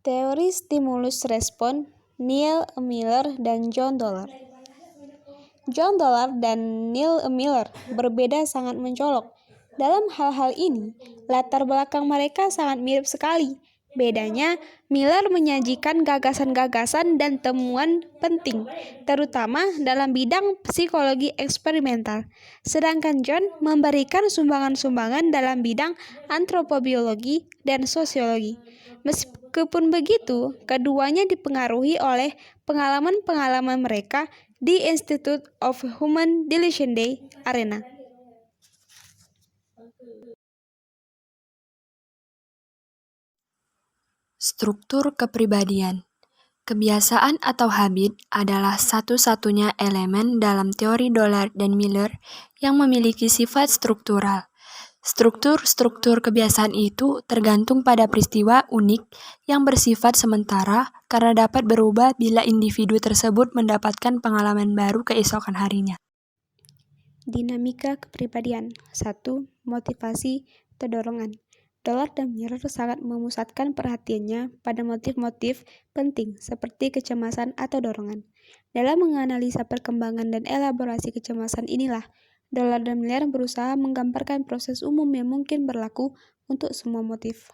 Teori stimulus respon Neil Miller dan John Dollar. John Dollar dan Neil Miller berbeda sangat mencolok. Dalam hal-hal ini, latar belakang mereka sangat mirip sekali. Bedanya, Miller menyajikan gagasan-gagasan dan temuan penting, terutama dalam bidang psikologi eksperimental. Sedangkan John memberikan sumbangan-sumbangan dalam bidang antropobiologi dan sosiologi. Meskipun begitu, keduanya dipengaruhi oleh pengalaman-pengalaman mereka di Institute of Human Delusion Day Arena. Struktur kepribadian. Kebiasaan atau habit adalah satu-satunya elemen dalam teori Dollar dan Miller yang memiliki sifat struktural. Struktur kebiasaan itu tergantung pada peristiwa unik yang bersifat sementara karena dapat berubah bila individu tersebut mendapatkan pengalaman baru keesokan harinya. Dinamika kepribadian. 1. Motivasi atau dorongan. Dollar dan Miller sangat memusatkan perhatiannya pada motif-motif penting seperti kecemasan atau dorongan. Dalam menganalisa perkembangan dan elaborasi kecemasan inilah, Dollar dan Miller berusaha menggambarkan proses umum yang mungkin berlaku untuk semua motif.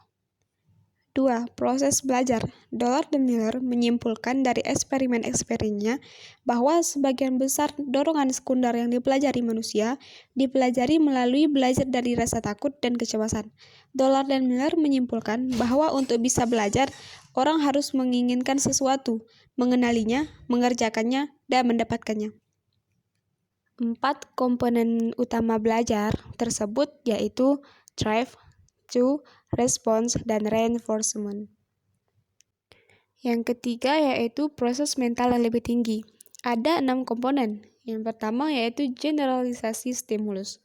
2. Proses belajar. Dollar dan Miller menyimpulkan dari eksperimen-eksperimennya bahwa sebagian besar dorongan sekunder yang dipelajari manusia dipelajari melalui belajar dari rasa takut dan kecemasan. Dollar dan Miller menyimpulkan bahwa untuk bisa belajar, orang harus menginginkan sesuatu, mengenalinya, mengerjakannya, dan mendapatkannya. 4 komponen utama belajar tersebut yaitu drive, cue, response, dan reinforcement. Yang ketiga yaitu proses mental yang lebih tinggi. Ada 6 komponen. Yang pertama yaitu generalisasi stimulus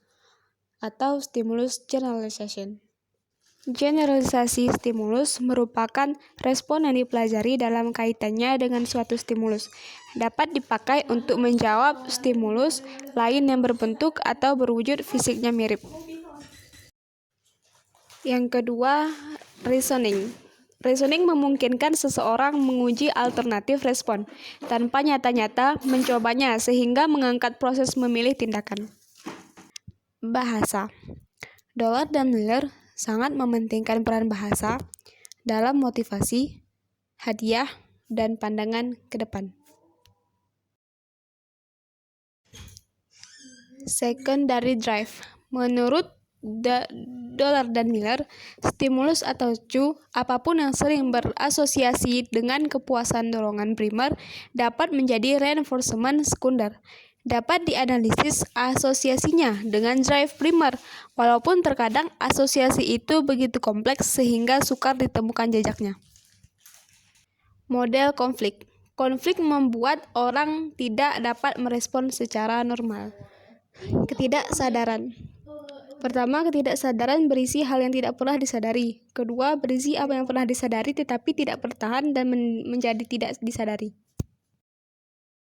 atau stimulus generalization. Generalisasi stimulus merupakan respon yang dipelajari dalam kaitannya dengan suatu stimulus. Dapat dipakai untuk menjawab stimulus lain yang berbentuk atau berwujud fisiknya mirip. Yang kedua, reasoning. Reasoning memungkinkan seseorang menguji alternatif respon tanpa nyata-nyata mencobanya sehingga mengangkat proses memilih tindakan. Bahasa. Dollar dan Miller sangat mementingkan peran bahasa dalam motivasi, hadiah, dan pandangan ke depan. Secondary drive. Menurut Dollar dan Miller, stimulus atau cue, apapun yang sering berasosiasi dengan kepuasan dorongan primer dapat menjadi reinforcement sekunder. Dapat dianalisis asosiasinya dengan drive primer, walaupun terkadang asosiasi itu begitu kompleks sehingga sukar ditemukan jejaknya. Model konflik. Konflik membuat orang tidak dapat merespon secara normal. Ketidaksadaran. Pertama, ketidaksadaran berisi hal yang tidak pernah disadari. Kedua, berisi apa yang pernah disadari tetapi tidak bertahan dan menjadi tidak disadari.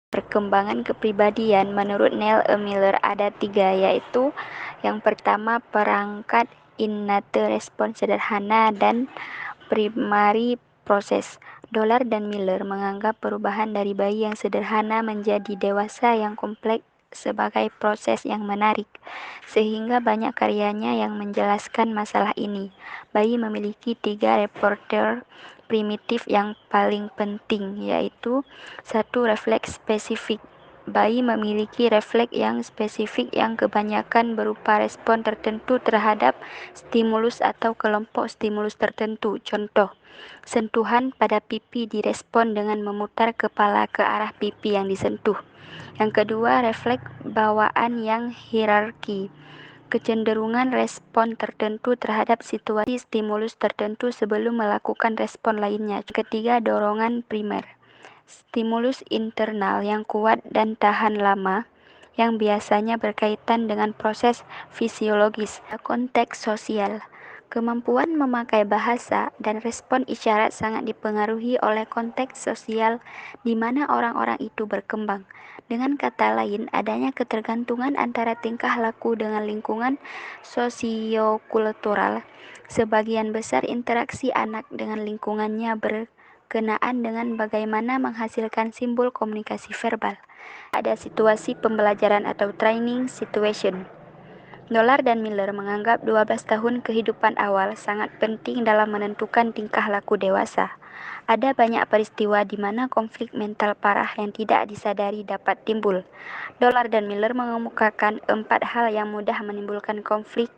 Perkembangan kepribadian menurut Neil Miller ada 3, yaitu yang pertama perangkat innate respons sederhana dan primary proses. Dollar dan Miller menganggap perubahan dari bayi yang sederhana menjadi dewasa yang kompleks sebagai proses yang menarik, sehingga banyak karyanya yang menjelaskan masalah ini. Bayi memiliki 3 repertoire primitif yang paling penting, yaitu 1. Refleks spesifik. Bayi memiliki refleks yang spesifik yang kebanyakan berupa respon tertentu terhadap stimulus atau kelompok stimulus tertentu. Contoh, sentuhan pada pipi direspon dengan memutar kepala ke arah pipi yang disentuh. Yang kedua, refleks bawaan yang hierarki. Kecenderungan respon tertentu terhadap situasi stimulus tertentu sebelum melakukan respon lainnya. Ketiga, dorongan primer. Stimulus internal yang kuat dan tahan lama yang biasanya berkaitan dengan proses fisiologis. Konteks sosial. Kemampuan memakai bahasa dan respon isyarat sangat dipengaruhi oleh konteks sosial di mana orang-orang itu berkembang. Dengan kata lain, adanya ketergantungan antara tingkah laku dengan lingkungan sosiokultural. Sebagian besar interaksi anak dengan lingkungannya berkenaan dengan bagaimana menghasilkan simbol komunikasi verbal. Ada situasi pembelajaran atau training situation. Dolar dan Miller menganggap 12 tahun kehidupan awal sangat penting dalam menentukan tingkah laku dewasa. Ada banyak peristiwa di mana konflik mental parah yang tidak disadari dapat timbul. Dolar dan Miller mengemukakan 4 hal yang mudah menimbulkan konflik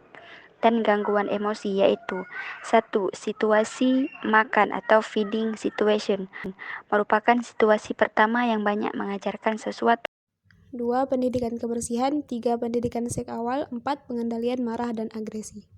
dan gangguan emosi, yaitu 1. Situasi makan atau feeding situation merupakan situasi pertama yang banyak mengajarkan sesuatu. 2. Pendidikan kebersihan. 3. Pendidikan seks awal. 4. Pengendalian marah dan agresi.